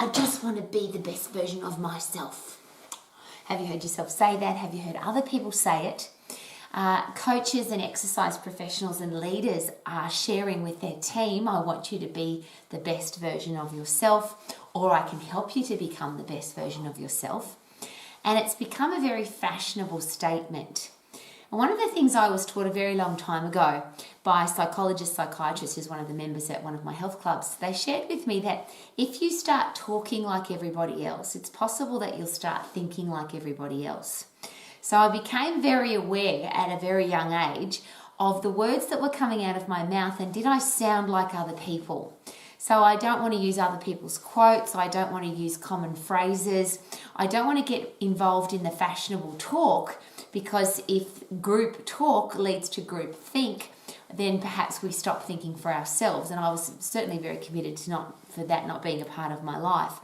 I just want to be the best version of myself. Have you heard yourself say that? Have you heard other people say it? Coaches and exercise professionals and leaders are sharing with their team, I want you to be the best version of yourself, or I can help you to become the best version of yourself. And it's become a very fashionable statement. And one of the things I was taught a very long time ago by a psychiatrist who's one of the members at one of my health clubs, they shared with me that if you start talking like everybody else, it's possible that you'll start thinking like everybody else. So I became very aware at a very young age of the words that were coming out of my mouth, and did I sound like other people? So I don't want to use other people's quotes. I don't want to use common phrases. I don't want to get involved in the fashionable talk, because if group talk leads to group think, then perhaps we stop thinking for ourselves. And I was certainly very committed to that not being a part of my life.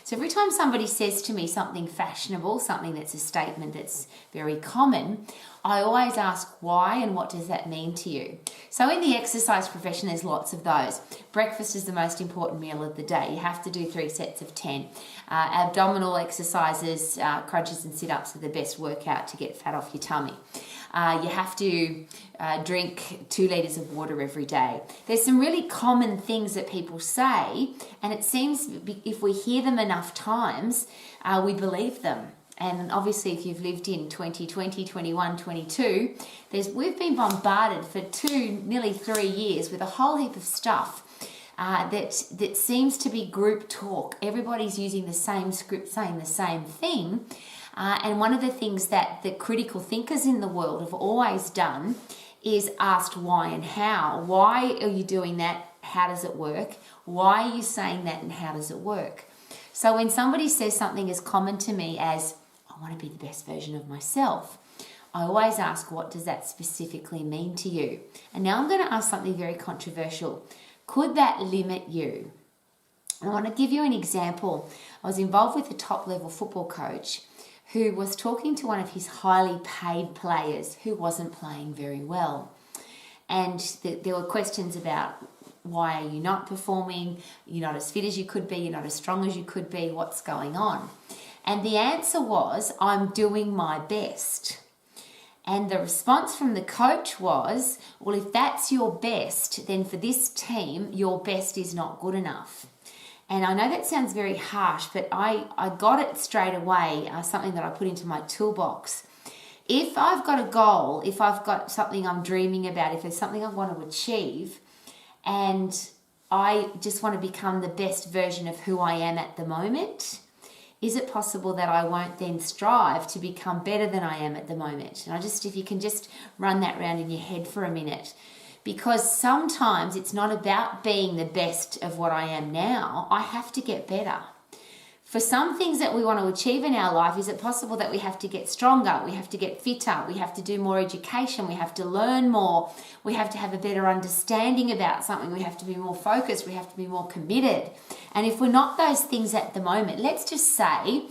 So every time somebody says to me something fashionable, something that's a statement that's very common, I always ask why and what does that mean to you? So in the exercise profession, there's lots of those. Breakfast is the most important meal of the day. You have to do 3 sets of 10. Abdominal exercises, crunches and sit-ups are the best workout to get fat off your tummy. You have to drink 2 litres of water every day. There's some really common things that people say, and it seems if we hear them enough times, we believe them. And obviously, if you've lived in 2020, 21, 22, we've been bombarded for nearly 3 years with a whole heap of stuff that seems to be group talk. Everybody's using the same script, saying the same thing. And one of the things that the critical thinkers in the world have always done is asked why and how. Why are you doing that? How does it work? Why are you saying that, and how does it work? So when somebody says something as common to me as, I want to be the best version of myself, I always ask, what does that specifically mean to you? And now I'm going to ask something very controversial. Could that limit you? I want to give you an example. I was involved with a top-level football coach who was talking to one of his highly paid players who wasn't playing very well. And there were questions about, why are you not performing? You're not as fit as you could be. You're not as strong as you could be. What's going on? And the answer was, I'm doing my best. And the response from the coach was, well, if that's your best, then for this team, your best is not good enough. And I know that sounds very harsh, but I got it straight away, something that I put into my toolbox. If I've got a goal, if I've got something I'm dreaming about, if there's something I want to achieve, and I just want to become the best version of who I am at the moment, is it possible that I won't then strive to become better than I am at the moment? And if you can just run that round in your head for a minute. Because sometimes it's not about being the best of what I am now. I have to get better. For some things that we want to achieve in our life, is it possible that we have to get stronger, we have to get fitter, we have to do more education, we have to learn more, we have to have a better understanding about something, we have to be more focused, we have to be more committed. And if we're not those things at the moment, let's just say,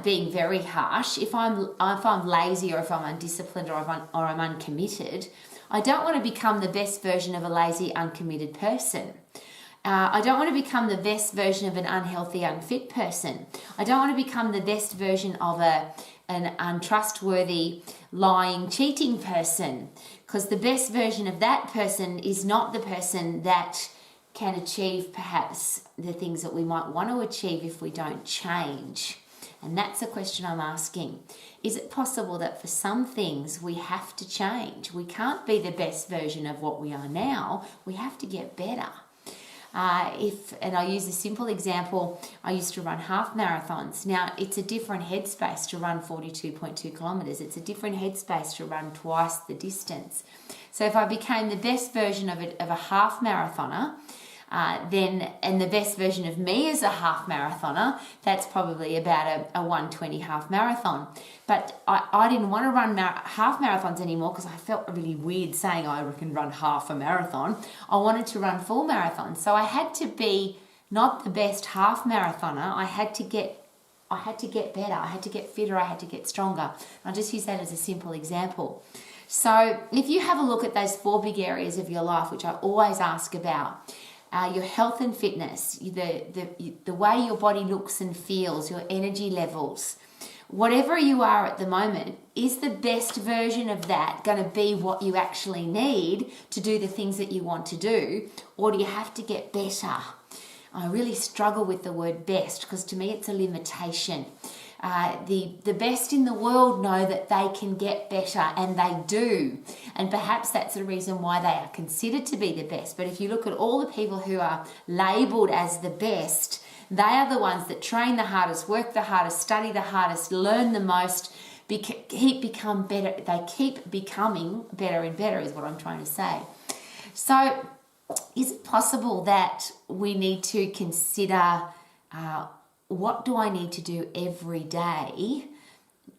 being very harsh, if I'm lazy, or if I'm undisciplined, or I'm uncommitted, I don't want to become the best version of a lazy, uncommitted person. I don't want to become the best version of an unhealthy, unfit person. I don't want to become the best version of an untrustworthy, lying, cheating person, because the best version of that person is not the person that can achieve perhaps the things that we might want to achieve if we don't change. And that's a question I'm asking. Is it possible that for some things we have to change? We can't be the best version of what we are now. We have to get better. And I use a simple example, I used to run half marathons. Now, it's a different headspace to run 42.2 kilometres. It's a different headspace to run twice the distance. So if I became the best version of a half marathoner, and the best version of me as a half marathoner, that's probably about a 1:20 half marathon. But I didn't want to run half marathons anymore, because I felt really weird saying I can run half a marathon. I wanted to run full marathons. So I had to be not the best half marathoner. I had to get better. I had to get fitter. I had to get stronger. I'll just use that as a simple example. So if you have a look at those 4 big areas of your life, which I always ask about, your health and fitness, the way your body looks and feels, your energy levels, whatever you are at the moment, is the best version of that going to be what you actually need to do the things that you want to do, or do you have to get better? I really struggle with the word best because to me it's a limitation. The best in the world know that they can get better, and they do. And perhaps that's the reason why they are considered to be the best. But if you look at all the people who are labelled as the best, they are the ones that train the hardest, work the hardest, study the hardest, learn the most, keep becoming better and better is what I'm trying to say. So is it possible that we need to consider what do I need to do every day?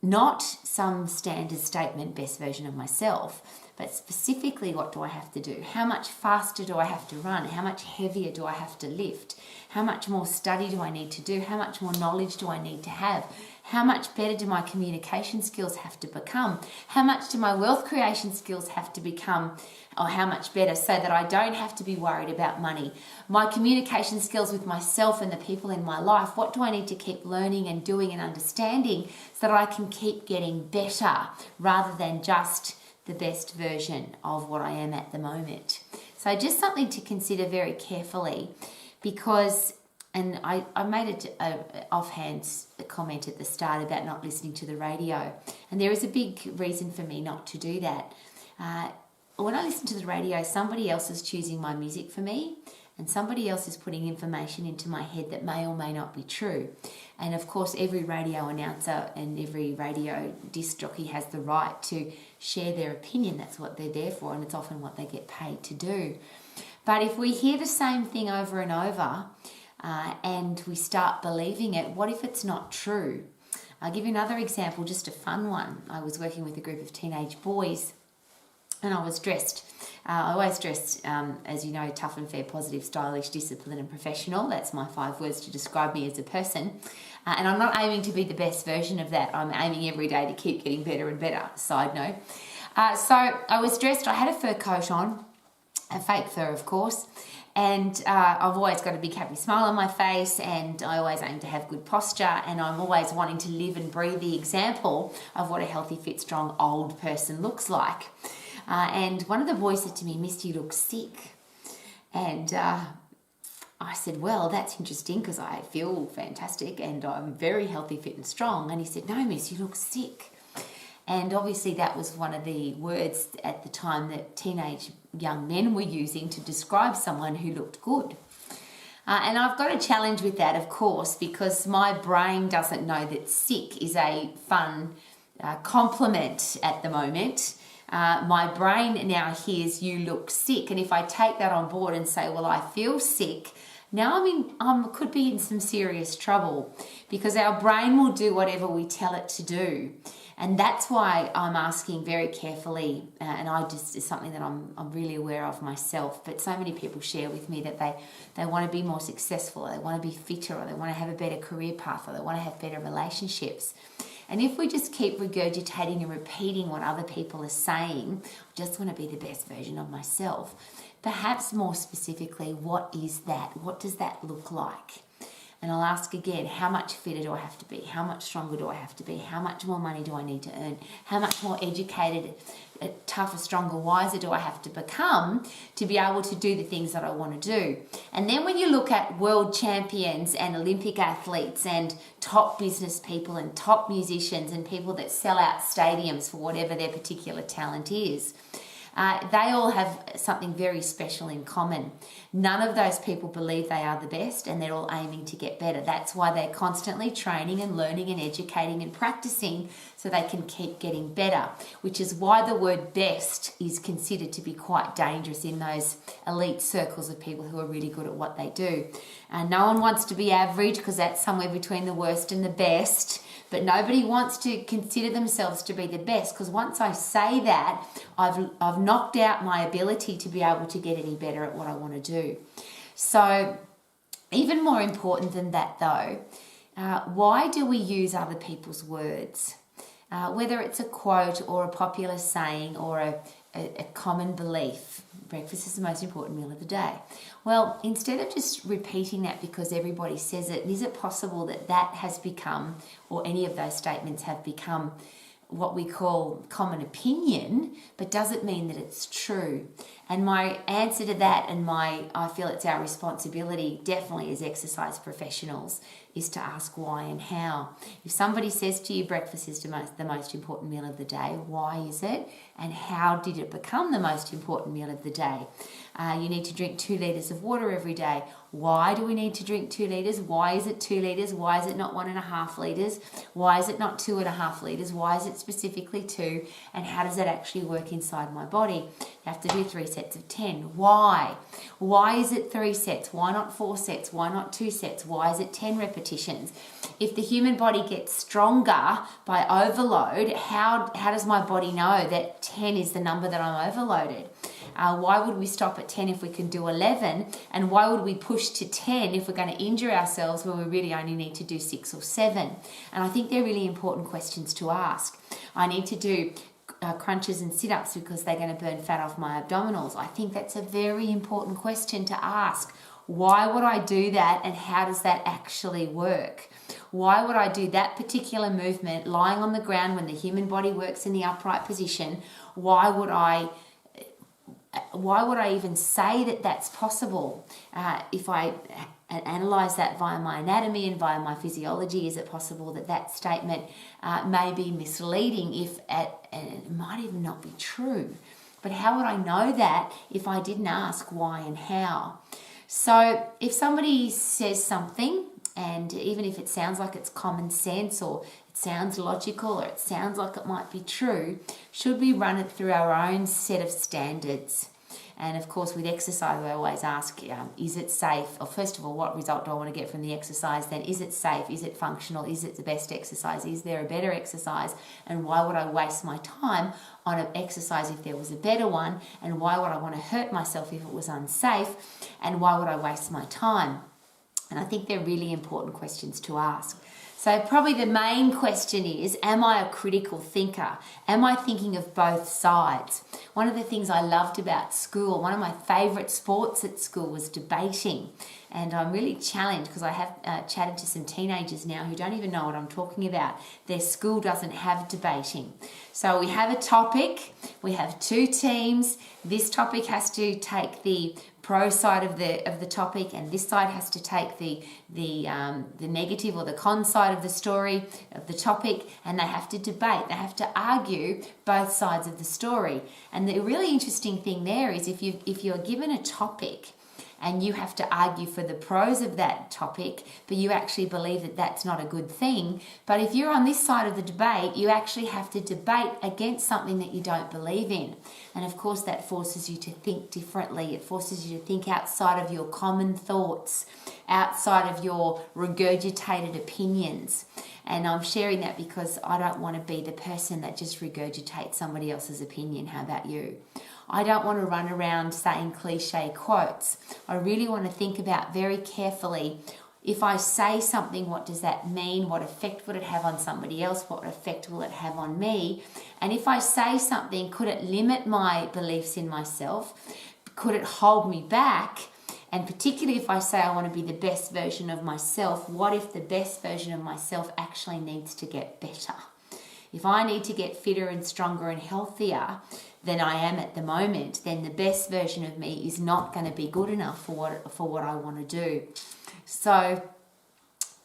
Not some standard statement, best version of myself, but specifically what do I have to do? How much faster do I have to run? How much heavier do I have to lift? How much more study do I need to do? How much more knowledge do I need to have? How much better do my communication skills have to become? How much do my wealth creation skills have to become, or how much better, so that I don't have to be worried about money? My communication skills with myself and the people in my life, what do I need to keep learning and doing and understanding so that I can keep getting better rather than just the best version of what I am at the moment? So just something to consider very carefully, because, and I made an offhand comment at the start about not listening to the radio, and there is a big reason for me not to do that. When I listen to the radio, somebody else is choosing my music for me, and somebody else is putting information into my head that may or may not be true. And of course, every radio announcer and every radio disc jockey has the right to share their opinion. That's what they're there for, and it's often what they get paid to do. But if we hear the same thing over and over, and we start believing it, what if it's not true? I'll give you another example, just a fun one. I was working with a group of teenage boys, and I was dressed. I always dressed, as you know, tough and fair, positive, stylish, disciplined and professional. That's my 5 words to describe me as a person. And I'm not aiming to be the best version of that. I'm aiming every day to keep getting better and better, side note. So I was dressed, I had a fur coat on, a fake fur of course, and I've always got a big happy smile on my face, and I always aim to have good posture, and I'm always wanting to live and breathe the example of what a healthy, fit, strong, old person looks like. And one of the boys said to me, "Miss, you look sick." And I said, "Well, that's interesting because I feel fantastic and I'm very healthy, fit and strong." And he said, "No, Miss, you look sick." And obviously that was one of the words at the time that teenage young men were using to describe someone who looked good. And I've got a challenge with that, of course, because my brain doesn't know that sick is a fun compliment at the moment. My brain now hears "you look sick," and if I take that on board and say, "Well, I feel sick," now could be in some serious trouble, because our brain will do whatever we tell it to do. And that's why I'm asking very carefully, and it's something that I'm really aware of myself, but so many people share with me that they want to be more successful, or they want to be fitter, or they want to have a better career path, or they want to have better relationships. And if we just keep regurgitating and repeating what other people are saying, "I just want to be the best version of myself," perhaps more specifically, what is that? What does that look like? And I'll ask again, how much fitter do I have to be? How much stronger do I have to be? How much more money do I need to earn? How much more educated, tougher, stronger, wiser do I have to become to be able to do the things that I want to do? And then when you look at world champions and Olympic athletes and top business people and top musicians and people that sell out stadiums for whatever their particular talent is, they all have something very special in common. None of those people believe they are the best, and they're all aiming to get better. That's why they're constantly training and learning and educating and practicing so they can keep getting better, which is why the word best is considered to be quite dangerous in those elite circles of people who are really good at what they do. And no one wants to be average, because that's somewhere between the worst and the best. But nobody wants to consider themselves to be the best, because once I say that, I've knocked out my ability to be able to get any better at what I want to do. So even more important than that though, why do we use other people's words? Whether it's a quote or a popular saying or a common belief, breakfast is the most important meal of the day. Well, instead of just repeating that because everybody says it, is it possible that that has become, or any of those statements have become, what we call common opinion, but does it mean that it's true? And my answer to that, and I feel it's our responsibility, definitely as exercise professionals, is to ask why and how. If somebody says to you breakfast is the most important meal of the day, why is it? And how did it become the most important meal of the day? You need to drink 2 litres of water every day. Why do we need to drink 2 litres? Why is it 2 litres? Why is it not 1.5 litres? Why is it not 2.5 litres? Why is it specifically 2? And how does that actually work inside my body? You have to do 3 sets of 10. Why? Why is it 3 sets? Why not 4 sets? Why not 2 sets? Why is it 10 repetitions? If the human body gets stronger by overload, how does my body know that 10 is the number that I'm overloaded? Why would we stop at 10 if we can do 11? And why would we push to 10 if we're going to injure ourselves when we really only need to do 6 or 7? And I think they're really important questions to ask. I need to do crunches and sit-ups because they're going to burn fat off my abdominals. I think that's a very important question to ask. Why would I do that, and how does that actually work? Why would I do that particular movement lying on the ground when the human body works in the upright position? Why would I even say that that's possible? If I analyse that via my anatomy and via my physiology, is it possible that that statement may be misleading, and it might even not be true? But how would I know that if I didn't ask why and how? So if somebody says something, and even if it sounds like it's common sense, or it sounds logical, or it sounds like it might be true, should we run it through our own set of standards? And of course, with exercise, I always ask, is it safe? Or first of all, what result do I want to get from the exercise? Then, is it safe? Is it functional? Is it the best exercise? Is there a better exercise? And why would I waste my time on an exercise if there was a better one? And why would I want to hurt myself if it was unsafe? And why would I waste my time? And I think they're really important questions to ask. So probably the main question is, am I a critical thinker? Am I thinking of both sides? One of the things I loved about school, one of my favourite sports at school was debating. And I'm really challenged because I have chatted to some teenagers now who don't even know what I'm talking about. Their school doesn't have debating. So we have a topic, we have 2 teams. This topic has to take the pro side of the topic, and this side has to take the negative or the con side of the story of the topic, and they have to debate. They have to argue both sides of the story. And the really interesting thing there is if you're given a topic and you have to argue for the pros of that topic, but you actually believe that that's not a good thing. But if you're on this side of the debate, you actually have to debate against something that you don't believe in. And of course, that forces you to think differently. It forces you to think outside of your common thoughts, outside of your regurgitated opinions. And I'm sharing that because I don't want to be the person that just regurgitates somebody else's opinion. How about you? I don't want to run around saying cliche quotes. I really want to think about very carefully, if I say something, what does that mean? What effect would it have on somebody else? What effect will it have on me? And if I say something, could it limit my beliefs in myself? Could it hold me back? And particularly if I say I want to be the best version of myself, what if the best version of myself actually needs to get better? If I need to get fitter and stronger and healthier than I am at the moment, then the best version of me is not going to be good enough for what I want to do. So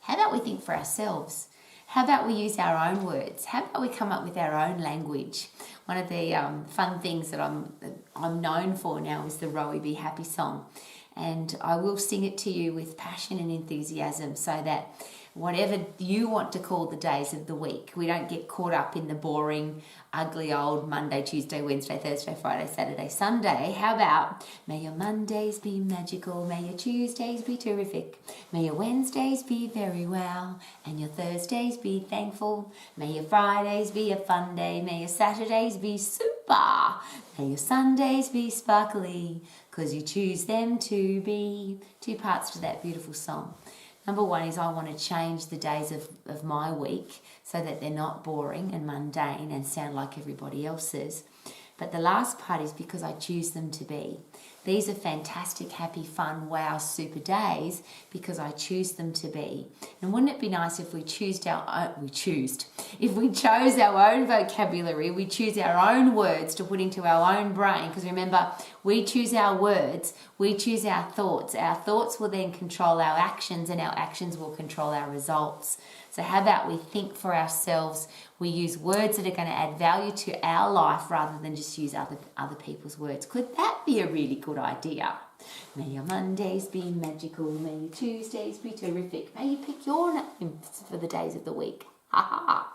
how about we think for ourselves? How about we use our own words? How about we come up with our own language? One of the fun things that I'm known for now is the Rowie Be Happy song. And I will sing it to you with passion and enthusiasm so that whatever you want to call the days of the week, we don't get caught up in the boring, ugly old Monday, Tuesday, Wednesday, Thursday, Friday, Saturday, Sunday. How about, may your Mondays be magical, may your Tuesdays be terrific, may your Wednesdays be very well, and your Thursdays be thankful, may your Fridays be a fun day, may your Saturdays be super, may your Sundays be sparkly, because you choose them to be. 2 parts to that beautiful song. Number 1 is I want to change the days of my week so that they're not boring and mundane and sound like everybody else's. But the last part is because I choose them to be. These are fantastic, happy, fun, wow, super days because I choose them to be. And wouldn't it be nice if we chose our own vocabulary, we choose our own words to put into our own brain? Because remember, we choose our words, we choose our thoughts. Our thoughts will then control our actions, and our actions will control our results. So how about we think for ourselves, we use words that are going to add value to our life rather than just use other people's words. Could that be a really good idea? May your Mondays be magical, may your Tuesdays be terrific. May you pick your names for the days of the week. Ha ha.